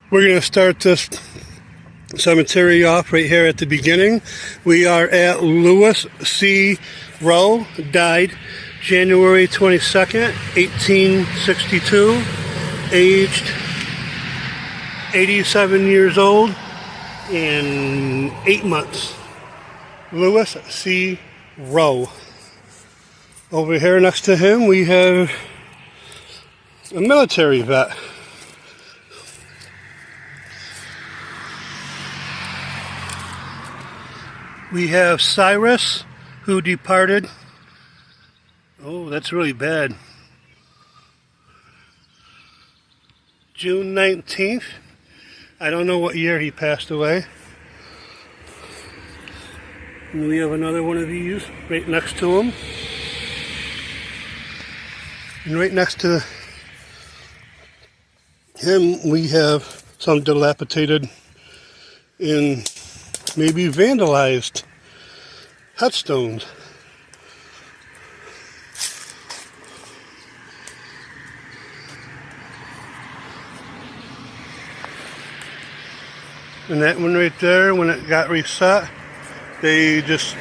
We're going to start this cemetery off right here at the beginning. We are at Lewis C. Rowe, died January 22nd, 1862, aged 87 years old and 8 months. Lewis C. Rowe. Over here next to him we have a military vet. We have Cyrus, who departed. Oh, that's really bad. June 19th. I don't know what year he passed away. And we have another one of these right next to him. And right next to him we have some dilapidated and maybe vandalized headstones. And that one right there, when it got reset, they just,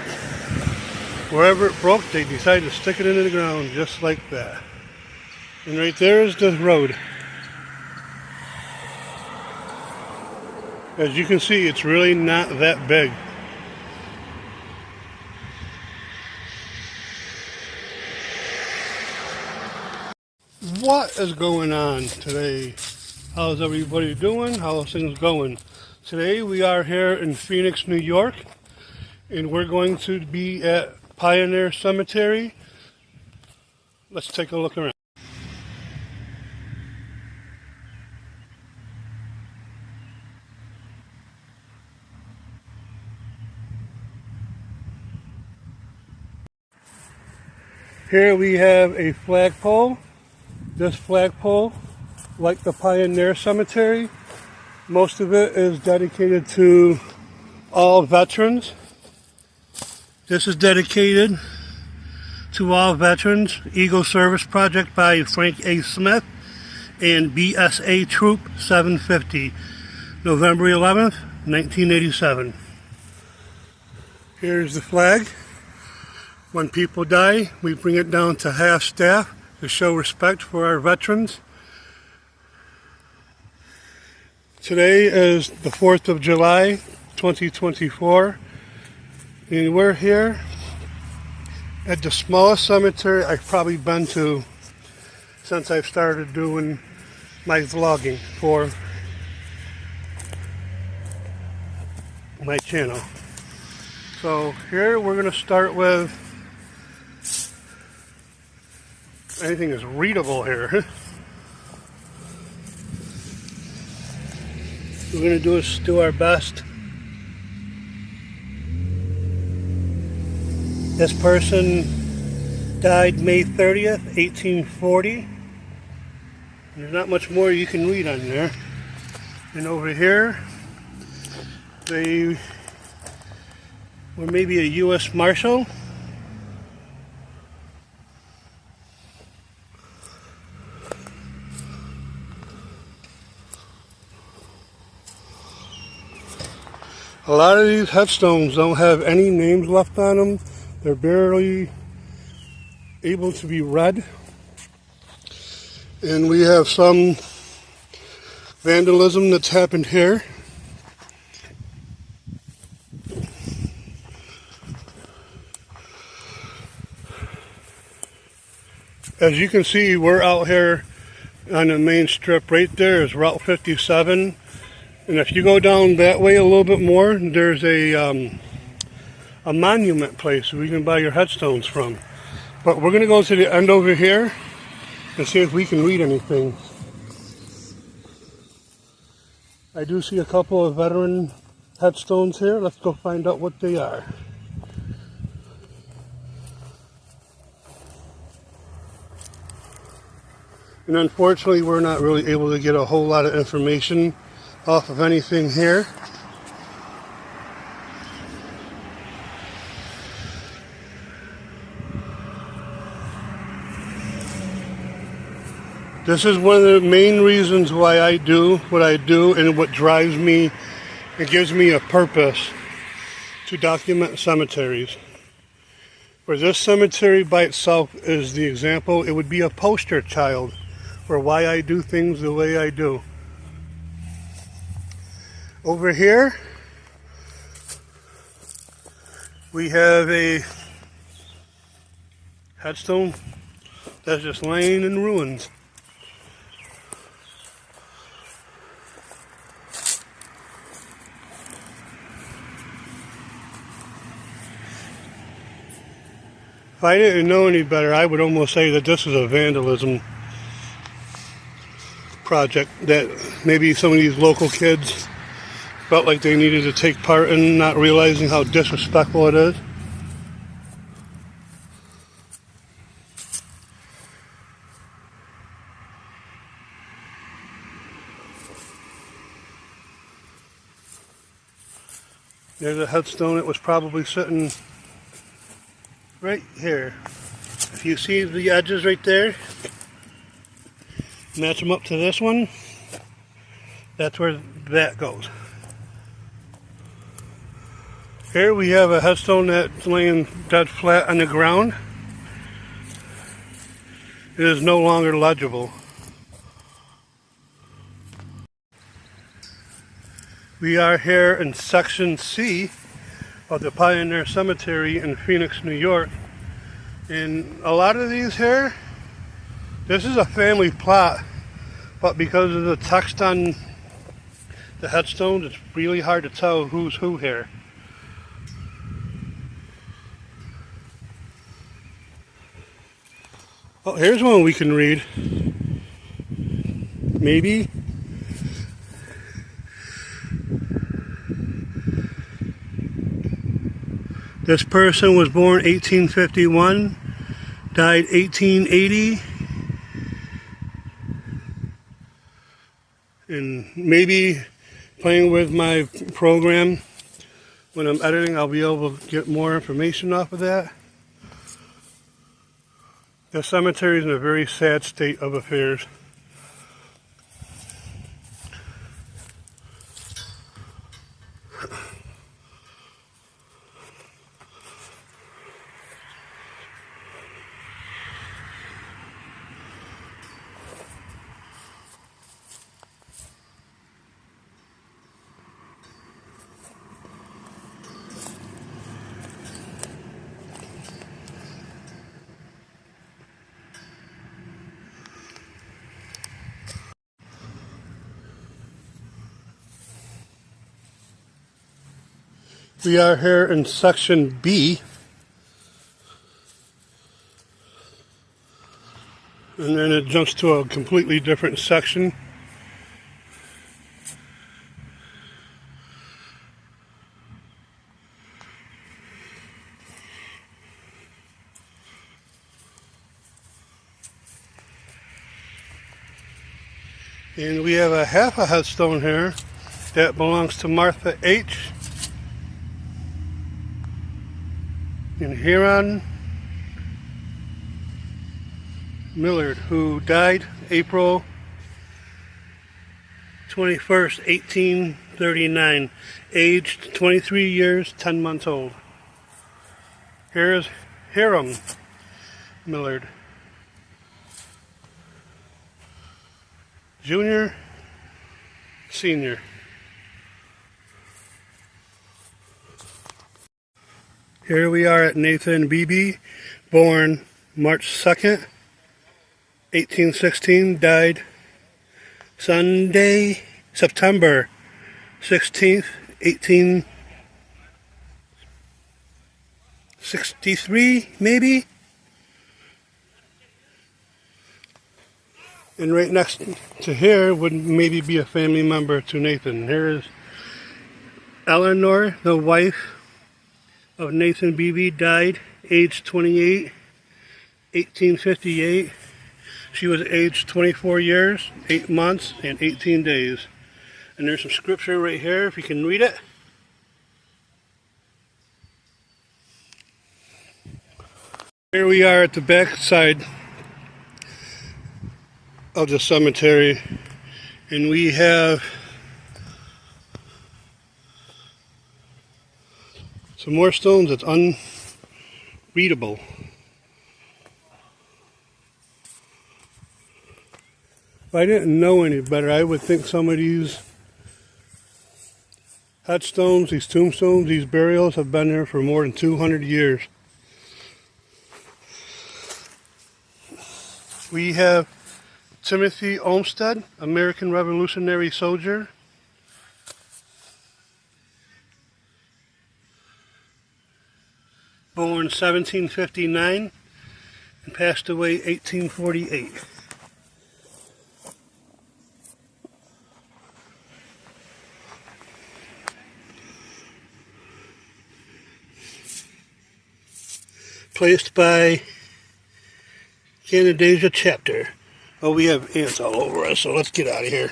wherever it broke, they decided to stick it into the ground just like that. And right there is the road. As you can see, it's really not that big. What is going on today? How's everybody doing? How's things going? Today we are here in Phoenix, New York, and we're going to be at Pioneer Cemetery. Let's take a look around. Here we have a flagpole. This flagpole, like the Pioneer Cemetery, most of it is dedicated to all veterans. This is dedicated to all veterans. Eagle Service Project by Frank A. Smith and BSA Troop 750, November 11th, 1987. Here's the flag. When people die, we bring it down to half staff to show respect for our veterans. Today is the 4th of July, 2024, and we're here at the smallest cemetery I've probably been to since I've started doing my vlogging for my channel. So here we're going to start with, anything is readable here. We're going to do our best. This person died May 30th, 1840. There's not much more you can read on there. And over here, they were maybe a U.S. Marshal. A lot of these headstones don't have any names left on them. They're barely able to be read. And we have some vandalism that's happened here. As you can see, we're out here on the main strip. Right there is Route 57. And if you go down that way a little bit more, there's a monument place where you can buy your headstones from. But we're going to go to the end over here and see if we can read anything. I do see a couple of veteran headstones here. Let's go find out what they are. And unfortunately, we're not really able to get a whole lot of information off of anything here. This is one of the main reasons why I do what I do, and what drives me and gives me a purpose to document cemeteries. For this cemetery by itself is the example. It would be a poster child for why I do things the way I do. Over here, we have a headstone that's just laying in ruins. If I didn't know any better, I would almost say that this is a vandalism project that maybe some of these local kids felt like they needed to take part in, not realizing how disrespectful it is. There's a headstone that was probably sitting right here. If you see the edges right there, match them up to this one, that's where that goes. Here we have a headstone that's laying dead flat on the ground. It is no longer legible. We are here in Section C of the Pioneer Cemetery in Phoenix, New York. And a lot of these here, this is a family plot, but because of the text on the headstones, it's really hard to tell who's who here. Oh, here's one we can read. Maybe. This person was born 1851, died 1880. And maybe playing with my program, when I'm editing, I'll be able to get more information off of that. The cemetery is in a very sad state of affairs. We are here in Section B, and then it jumps to a completely different section. And we have a half a headstone here that belongs to Martha H. in Huron Millard, who died April 21st, 1839, aged 23 years, 10 months old. Here is Hiram Millard, Junior, Senior. Here we are at Nathan Beebe, born March 2nd, 1816, died Sunday, September 16th, 1863, maybe? And right next to here would maybe be a family member to Nathan. Here is Eleanor, the wife of Nathan Beebe, died age 28, 1858. She was aged 24 years, 8 months, and 18 days. And there's some scripture right here, if you can read it. Here we are at the back side of the cemetery, and we have some more stones that's unreadable. If I didn't know any better, I would think some of these headstones, these tombstones, these burials have been there for more than 200 years. We have Timothy Olmsted, American Revolutionary soldier. Born 1759 and passed away 1848. Placed by Canadasia chapter. Oh, we have ants all over us, so let's get out of here.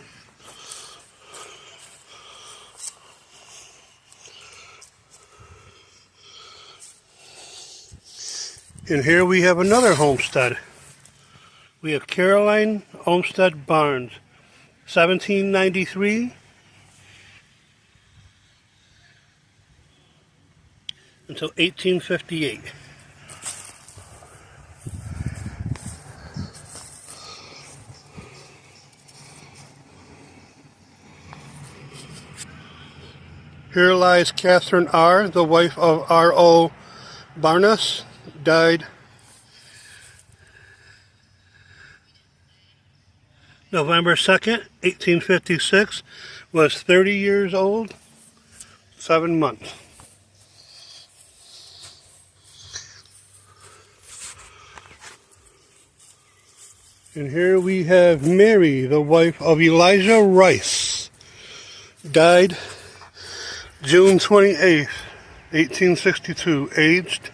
And here we have another homestead. We have Caroline Olmsted Barnes, 1793 until 1858. Here lies Catherine R., the wife of R.O. Barnes, died November 2nd, 1856, was 30 years old, 7 months. And here we have Mary, the wife of Elijah Rice, died June 28th, 1862, aged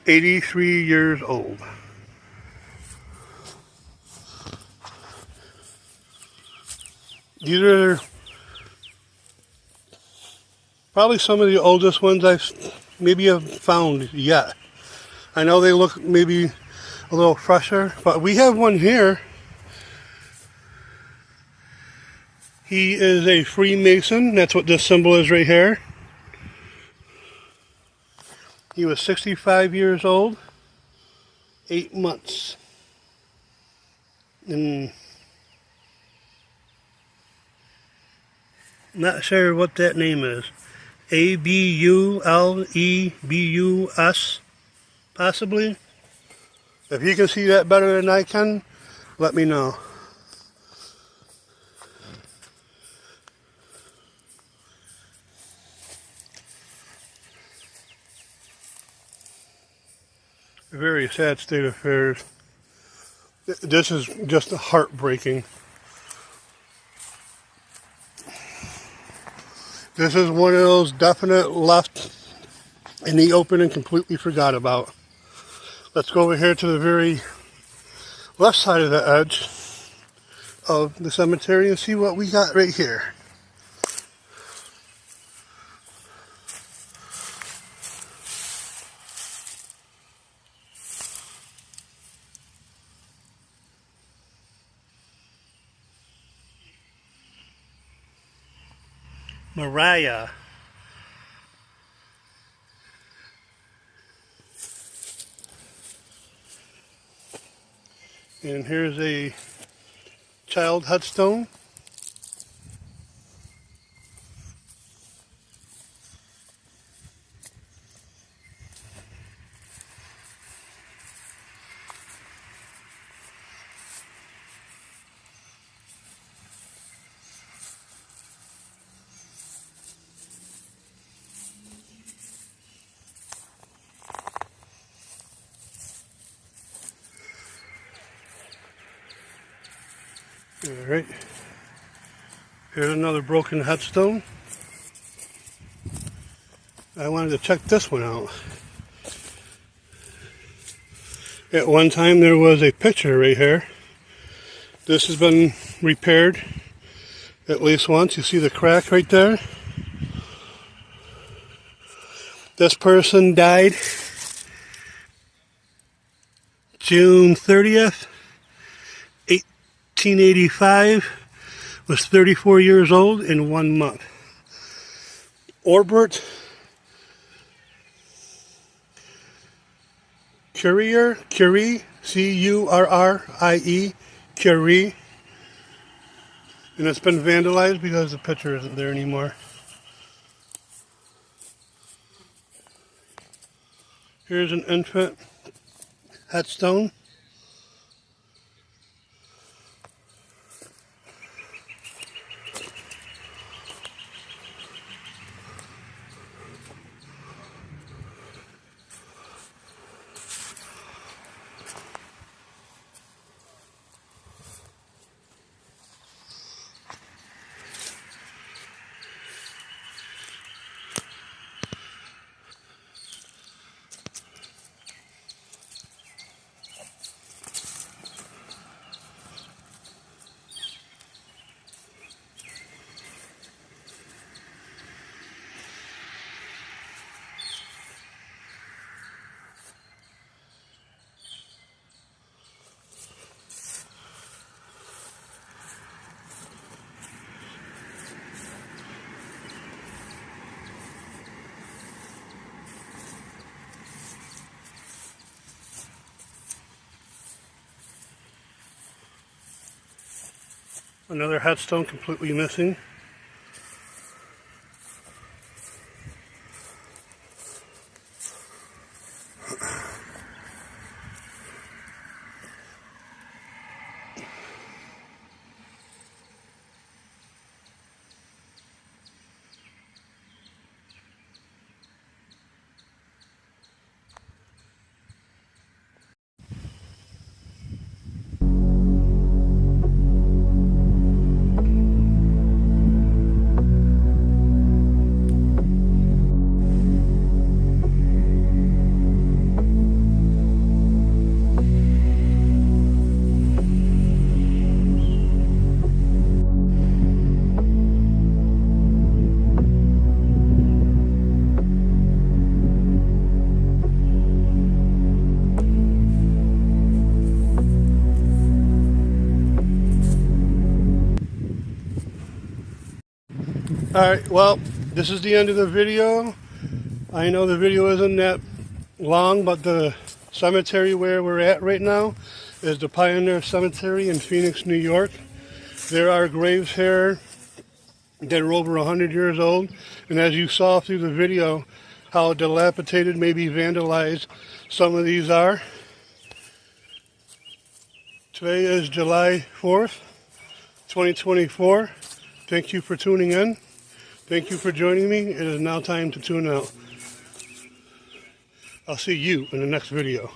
83 years old. These are probably some of the oldest ones I've maybe have found yet. I know they look maybe a little fresher, but we have one here. He is a Freemason. That's what this symbol is right here. He was 65 years old, 8 months. And not sure what that name is. Abulebus, possibly. If you can see that better than I can, let me know. A very sad state of affairs. This is just heartbreaking. This is one of those definite left in the open and completely forgot about. Let's go over here to the very left side of the edge of the cemetery and see what we got right here. Mariah. And here's a child headstone. Alright, here's another broken headstone. I wanted to check this one out. At one time there was a picture right here. This has been repaired at least once. You see the crack right there? This person died June 30th, 1885, was 34 years old in 1 month. Orbert Curie, C-U-R-R-I-E, Curie. And it's been vandalized because the picture isn't there anymore. Here's an infant headstone. Another headstone completely missing. Alright, well, this is the end of the video. I know the video isn't that long, but the cemetery where we're at right now is the Pioneer Cemetery in Phoenix, New York. There are graves here that are over 100 years old, and as you saw through the video, how dilapidated, maybe vandalized some of these are. Today is July 4th, 2024. Thank you for tuning in. Thank you for joining me. It is now time to tune out. I'll see you in the next video.